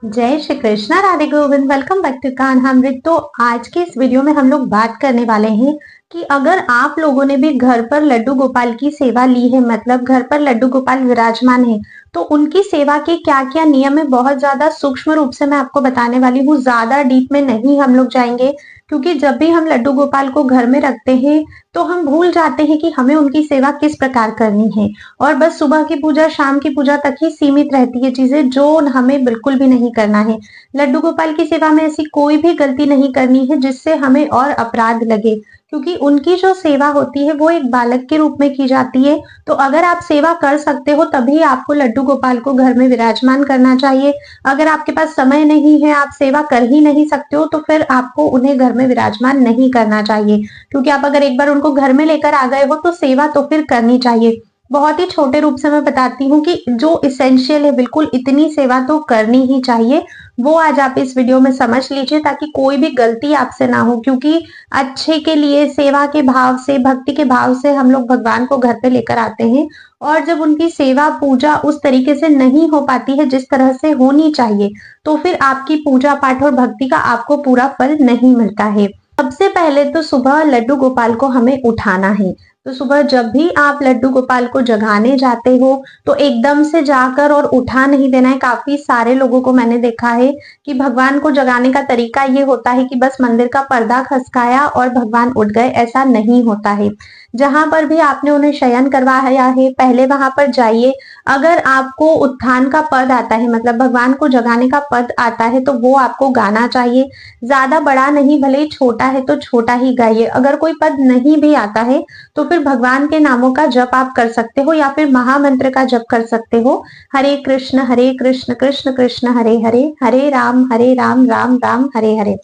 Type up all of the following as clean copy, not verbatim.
जय Shri Krishna, Radhe Govind. Welcome back to Kanhamrit. तो आज के इस वीडियो में हम लोग बात करने वाले हैं कि अगर आप लोगों ने भी घर पर लड्डू गोपाल की सेवा ली है, मतलब घर पर लड्डू गोपाल विराजमान है, तो उनकी सेवा के क्या क्या नियम है बहुत ज्यादा सूक्ष्म रूप से मैं आपको बताने वाली हूँ। ज्यादा डीप में नहीं हम लोग जाएंगे, क्योंकि जब भी हम लड्डू गोपाल को घर में रखते हैं तो हम भूल जाते हैं कि हमें उनकी सेवा किस प्रकार करनी है, और बस सुबह की पूजा शाम की पूजा तक ही सीमित रहती है चीजें, जो हमें बिल्कुल भी नहीं करना है। लड्डू गोपाल की सेवा में ऐसी कोई भी गलती नहीं करनी है जिससे हमें और अपराध लगे, क्योंकि उनकी जो सेवा होती है वो एक बालक के रूप में की जाती है। तो अगर आप सेवा कर सकते हो तभी आपको लड्डू गोपाल को घर में विराजमान करना चाहिए। अगर आपके पास समय नहीं है, आप सेवा कर ही नहीं सकते हो, तो फिर आपको उन्हें घर में विराजमान नहीं करना चाहिए, क्योंकि आप अगर एक बार उनको घर में लेकर आ गए हो तो सेवा तो फिर करनी चाहिए। बहुत ही छोटे रूप से मैं बताती हूँ कि जो इसेंशियल है, बिल्कुल इतनी सेवा तो करनी ही चाहिए, वो आज आप इस वीडियो में समझ लीजिए ताकि कोई भी गलती आपसे ना हो। क्योंकि अच्छे के लिए, सेवा के भाव से, भक्ति के भाव से हम लोग भगवान को घर पे लेकर आते हैं, और जब उनकी सेवा पूजा उस तरीके से नहीं हो पाती है जिस तरह से होनी चाहिए, तो फिर आपकी पूजा पाठ और भक्ति का आपको पूरा फल नहीं मिलता है। सबसे पहले तो सुबह लड्डू गोपाल को हमें उठाना है। तो सुबह जब भी आप लड्डू गोपाल को जगाने जाते हो तो एकदम से जाकर और उठा नहीं देना है। काफी सारे लोगों को मैंने देखा है कि भगवान को जगाने का तरीका ये होता है कि बस मंदिर का पर्दा खसकाया और भगवान उठ गए, ऐसा नहीं होता है। जहां पर भी आपने उन्हें शयन करवाया है, पहले वहां पर जाइए। अगर आपको उत्थान का पद आता है, मतलब भगवान को जगाने का पद आता है, तो वो आपको गाना चाहिए। ज्यादा बड़ा नहीं, भले ही छोटा है तो छोटा ही गाइए। अगर कोई पद नहीं भी आता है तो फिर भगवान के नामों का जप आप कर सकते हो, या फिर महामंत्र का जप कर सकते हो। हरे कृष्ण कृष्ण कृष्ण हरे हरे, हरे राम राम राम हरे हरे।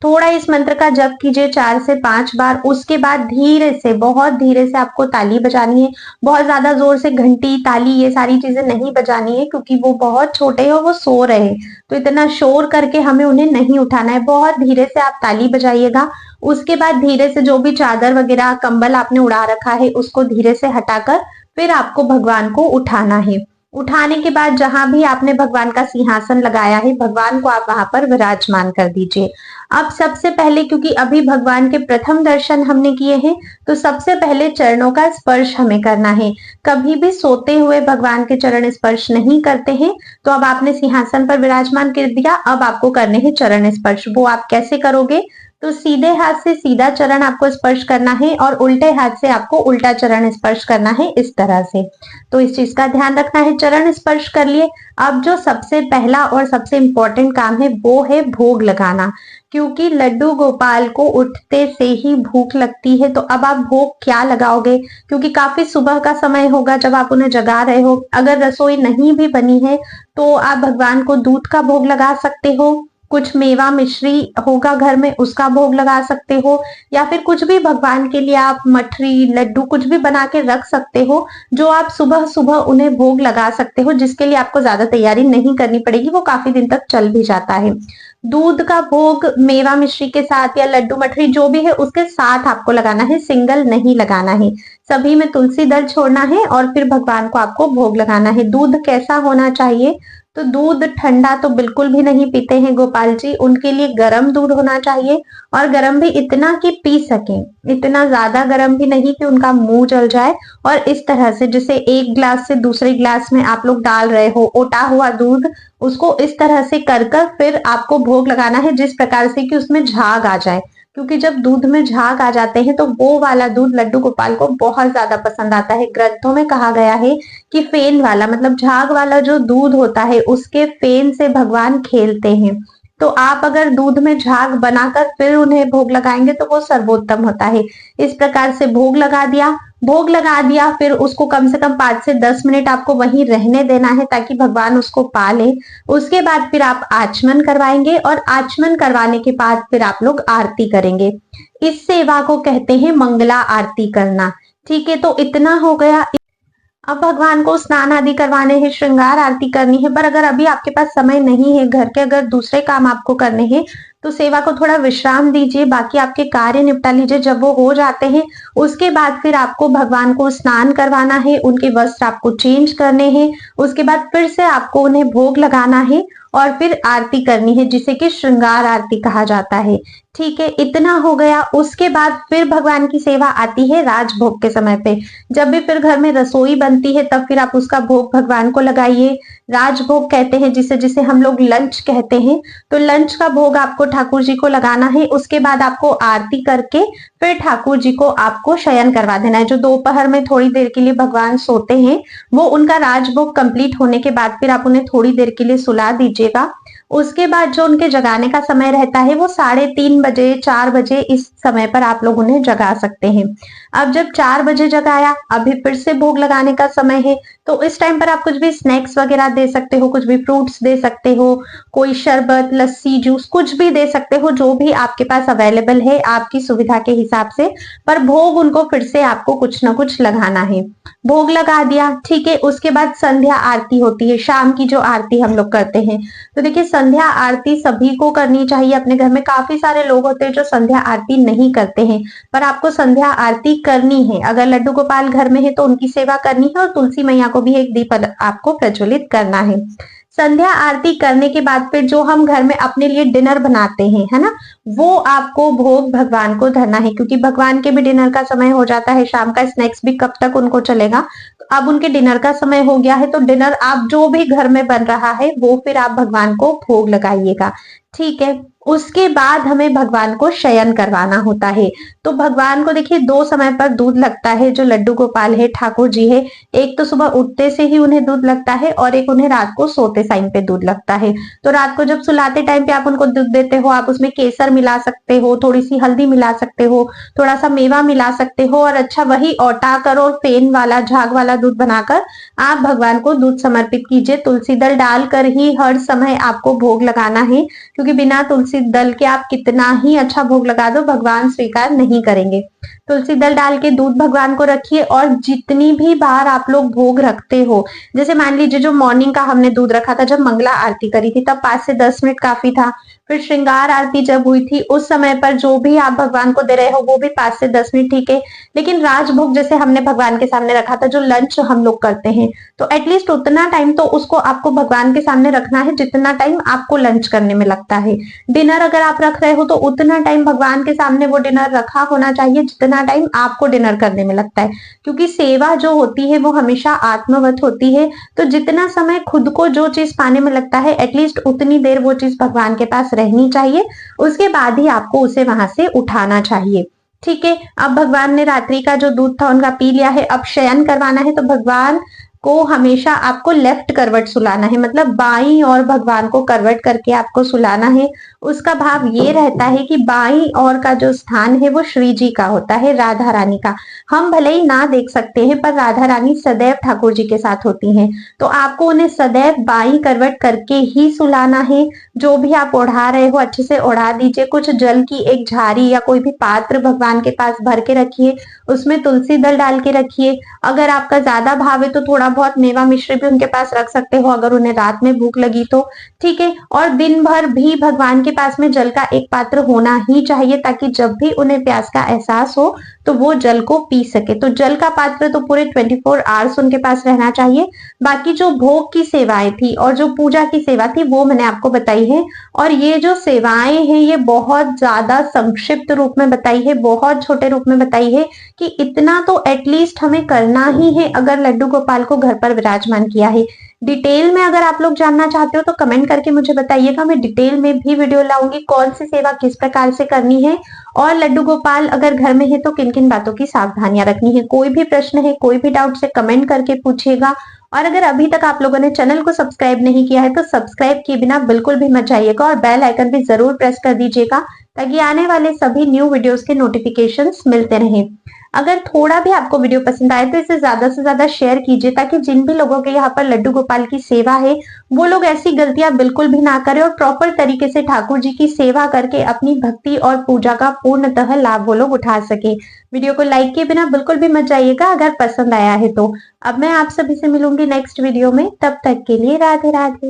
थोड़ा इस मंत्र का जप कीजिए 4 से 5 बार। उसके बाद धीरे से, बहुत धीरे से आपको ताली बजानी है। बहुत ज्यादा जोर से घंटी, ताली, ये सारी चीजें नहीं बजानी है, क्योंकि वो बहुत छोटे हैं और वो सो रहे हैं, तो इतना शोर करके हमें उन्हें नहीं उठाना है। बहुत धीरे से आप ताली बजाइएगा। उसके बाद धीरे से जो भी चादर वगैरह, कंबल आपने उड़ा रखा है, उसको धीरे से हटाकर फिर आपको भगवान को उठाना है। उठाने के बाद जहां भी आपने भगवान का सिंहासन लगाया है, भगवान को आप वहां पर विराजमान कर दीजिए। अब सबसे पहले, क्योंकि अभी भगवान के प्रथम दर्शन हमने किए हैं, तो सबसे पहले चरणों का स्पर्श हमें करना है। कभी भी सोते हुए भगवान के चरण स्पर्श नहीं करते हैं। तो अब आपने सिंहासन पर विराजमान कर दिया, अब आपको करने हैं चरण स्पर्श। वो आप कैसे करोगे? तो सीधे हाथ से सीधा चरण आपको स्पर्श करना है, और उल्टे हाथ से आपको उल्टा चरण स्पर्श करना है, इस तरह से। तो इस चीज का ध्यान रखना है। चरण स्पर्श कर लिए। अब जो सबसे पहला और सबसे इंपॉर्टेंट काम है वो है भोग लगाना, क्योंकि लड्डू गोपाल को उठते से ही भूख लगती है। तो अब आप भोग क्या लगाओगे? क्योंकि काफी सुबह का समय होगा जब आप उन्हें जगा रहे हो। अगर रसोई नहीं भी बनी है तो आप भगवान को दूध का भोग लगा सकते हो, कुछ मेवा मिश्री होगा घर में उसका भोग लगा सकते हो, या फिर कुछ भी भगवान के लिए आप मठरी, लड्डू कुछ भी बना के रख सकते हो, जो आप सुबह सुबह उन्हें भोग लगा सकते हो, जिसके लिए आपको ज्यादा तैयारी नहीं करनी पड़ेगी, वो काफी दिन तक चल भी जाता है। दूध का भोग मेवा मिश्री के साथ या लड्डू मठरी जो भी है उसके साथ आपको लगाना है, सिंगल नहीं लगाना है। सभी में तुलसी दल छोड़ना है और फिर भगवान को आपको भोग लगाना है। दूध कैसा होना चाहिए? तो दूध ठंडा तो बिल्कुल भी नहीं पीते हैं गोपाल जी, उनके लिए गर्म दूध होना चाहिए, और गर्म भी इतना कि पी सकें, इतना ज्यादा गर्म भी नहीं कि उनका मुंह जल जाए। और इस तरह से, जैसे एक ग्लास से दूसरे ग्लास में आप लोग डाल रहे हो ओटा हुआ दूध, उसको इस तरह से कर कर फिर आपको भोग लगाना है, जिस प्रकार से कि उसमें झाग आ जाए। क्योंकि जब दूध में झाग आ जाते हैं तो वो वाला दूध लड्डू गोपाल को बहुत ज्यादा पसंद आता है। ग्रंथों में कहा गया है कि फेन वाला, मतलब झाग वाला जो दूध होता है, उसके फेन से भगवान खेलते हैं। तो आप अगर दूध में झाग बनाकर फिर उन्हें भोग लगाएंगे तो वो सर्वोत्तम होता है। इस प्रकार से भोग लगा दिया। भोग लगा दिया, फिर उसको कम से कम 5 से 10 मिनट आपको वहीं रहने देना है ताकि भगवान उसको पा ले। उसके बाद फिर आप आचमन करवाएंगे, और आचमन करवाने के बाद फिर आप लोग आरती करेंगे। इस सेवा को कहते हैं मंगला आरती करना। ठीक है, तो इतना हो गया। अब भगवान को स्नान आदि करवाने हैं, श्रृंगार आरती करनी है, पर अगर अभी आपके पास समय नहीं है, घर के अगर दूसरे काम आपको करने हैं, तो सेवा को थोड़ा विश्राम दीजिए, बाकी आपके कार्य निपटा लीजिए। जब वो हो जाते हैं उसके बाद फिर आपको भगवान को स्नान करवाना है, उनके वस्त्र आपको चेंज करने हैं, उसके बाद फिर से आपको उन्हें भोग लगाना है। और फिर आरती करनी है, जिसे कि श्रृंगार आरती कहा जाता है। ठीक है, इतना हो गया। उसके बाद फिर भगवान की सेवा आती है राजभोग के समय पे। जब भी फिर घर में रसोई बनती है तब फिर आप उसका भोग भगवान को लगाइए। राजभोग कहते हैं जिसे, जिसे हम लोग लंच कहते हैं। तो लंच का भोग आपको ठाकुर जी को लगाना है। उसके बाद आपको आरती करके फिर ठाकुर जी को आपको शयन करवा देना है। जो दोपहर में थोड़ी देर के लिए भगवान सोते हैं, वो उनका राजभोग कंप्लीट होने के बाद फिर आप उन्हें थोड़ी देर के लिए सुला दीजिएगा। उसके बाद जो उनके जगाने का समय रहता है वो 3:30 बजे 4 बजे, इस समय पर आप लोग उन्हें जगा सकते हैं। अब जब 4 बजे जगाया, अभी फिर से भोग लगाने का समय है, तो इस टाइम पर आप कुछ भी स्नैक्स वगैरह दे सकते हो, कुछ भी फ्रूट्स दे सकते हो, कोई शरबत, लस्सी, जूस कुछ भी दे सकते हो, जो भी आपके पास अवेलेबल है आपकी सुविधा के हिसाब से। पर भोग उनको फिर से आपको कुछ ना कुछ लगाना है। भोग लगा दिया, ठीक है। उसके बाद संध्या आरती होती है, शाम की जो आरती हम लोग करते हैं। तो देखिए, संध्या आरती सभी को करनी चाहिए। अपने घर में काफी सारे लोग होते हैं जो संध्या आरती नहीं करते हैं, पर आपको संध्या आरती करनी है। अगर लड्डू गोपाल घर में है तो उनकी सेवा करनी है, और तुलसी मैया को भी एक दीप आपको प्रज्वलित करना है। संध्या आरती करने के बाद फिर जो हम घर में अपने लिए डिनर बनाते हैं, है ना, वो आपको भोग भगवान को धरना है, क्योंकि भगवान के भी डिनर का समय हो जाता है। शाम का स्नैक्स भी कब तक उनको चलेगा। तो अब उनके डिनर का समय हो गया है, तो डिनर आप जो भी घर में बन रहा है वो फिर आप भगवान को भोग लगाइएगा। ठीक है। उसके बाद हमें भगवान को शयन करवाना होता है। तो भगवान को देखिए 2 समय पर दूध लगता है। जो लड्डू गोपाल है, ठाकुर जी है, एक तो सुबह उठते से ही उन्हें दूध लगता है, और एक उन्हें रात को सोते टाइम पे दूध लगता है। तो रात को जब सुलाते टाइम पे आप उनको दूध देते हो, आप उसमें केसर मिला सकते हो, थोड़ी सी हल्दी मिला सकते हो, थोड़ा सा मेवा मिला सकते हो, और अच्छा वही औटा कर और फेन वाला, झाग वाला दूध बनाकर आप भगवान को दूध समर्पित कीजिए। तुलसी दल डालकर ही हर समय आपको भोग लगाना है, क्योंकि बिना तुलसी दल के आप कितना ही अच्छा भोग लगा दो, भगवान स्वीकार नहीं करेंगे। तुलसी दल डाल के दूध भगवान को रखिए, और जितनी भी बार आप लोग भोग रखते हो, जैसे मान लीजिए जो मॉर्निंग का हमने दूध रखा था, जब मंगला आरती करी थी तब 5 से 10 मिनट काफी था। फिर श्रृंगार आरती जब हुई थी उस समय पर जो भी आप भगवान को दे रहे हो वो भी 5 से 10 मिनट ठीक है। लेकिन राजभोग जैसे हमने भगवान के सामने रखा था, जो लंच हम लोग करते हैं, तो एटलीस्ट उतना टाइम तो उसको आपको भगवान के सामने रखना है जितना टाइम आपको लंच करने में लगता है। डिनर अगर आप रख रहे हो तो उतना टाइम भगवान के सामने वो डिनर रखा होना चाहिए जितना टाइम आपको डिनर करने में लगता है, क्योंकि सेवा जो होती है वो हमेशा आत्मवत होती है। तो जितना समय खुद को जो चीज पाने में लगता है, एटलीस्ट उतनी देर वो चीज भगवान के पास रहनी चाहिए। उसके बाद ही आपको उसे वहां से उठाना चाहिए। ठीक है। अब भगवान ने रात्रि का जो दूध था उनका पी लिया है, अब शयन करवाना है। तो भगवान को हमेशा आपको लेफ्ट करवट सुलाना है, मतलब बाईं और भगवान को करवट करके आपको सुलाना है। उसका भाव ये रहता है कि बाईं और का जो स्थान है वो श्री जी का होता है, राधा रानी का। हम भले ही ना देख सकते हैं, पर राधा रानी सदैव ठाकुर जी के साथ होती हैं, तो आपको उन्हें सदैव बाईं करवट करके ही सुलाना है। जो भी आप ओढ़ा रहे हो अच्छे से ओढ़ा दीजिए। कुछ जल की एक झाड़ी या कोई भी पात्र भगवान के पास भर के रखिए, उसमें तुलसी दल डाल के रखिए। अगर आपका ज्यादा भाव है तो थोड़ा बहुत मेवा मिश्री भी उनके पास रख सकते हो, अगर उन्हें रात में भूख लगी तो। ठीक है। और दिन भर भी भगवान के पास में जल का एक पात्र होना ही चाहिए, ताकि जब भी उन्हें प्यास का एहसास हो तो वो जल को पी सके। तो जल का पात्र तो पूरे 24 आवर्स उनके पास रहना चाहिए। बाकी जो भोग की सेवाएं थी और जो पूजा की सेवा थी वो मैंने आपको बताई है। और ये जो सेवाएं हैं ये बहुत ज्यादा संक्षिप्त रूप में बताई है, बहुत छोटे रूप में बताई है, कि इतना तो एटलीस्ट हमें करना ही है अगर लड्डू गोपाल को घर पर विराजमान किया है। डिटेल में अगर आप लोग जानना चाहते हो तो कमेंट करके मुझे बताइएगा, मैं डिटेल में भी वीडियो लाऊंगी कौन सी सेवा किस प्रकार से करनी है, और लड्डू गोपाल अगर घर में है तो किन किन बातों की सावधानियां रखनी है। कोई भी प्रश्न है, कोई भी डाउट से कमेंट करके पूछिएगा। और अगर अभी तक आप लोगों ने चैनल को सब्सक्राइब नहीं किया है तो सब्सक्राइब किए बिना बिल्कुल भी मत जाइएगा, और बेल आइकन भी जरूर प्रेस कर दीजिएगा, ताकि आने वाले सभी न्यू वीडियोस के नोटिफिकेशंस मिलते रहें। अगर थोड़ा भी आपको वीडियो पसंद आए तो इसे ज्यादा से ज्यादा शेयर कीजिए, ताकि जिन भी लोगों के यहाँ पर लड्डू गोपाल की सेवा है वो लोग ऐसी गलतियां बिल्कुल भी ना करें, और प्रॉपर तरीके से ठाकुर जी की सेवा करके अपनी भक्ति और पूजा का पूर्णतः लाभ वो लोग उठा सके। वीडियो को लाइक किए बिना बिल्कुल भी मत जाइएगा अगर पसंद आया है तो। अब मैं आप सभी से मिलूंगी नेक्स्ट वीडियो में, तब तक के लिए राधे राधे।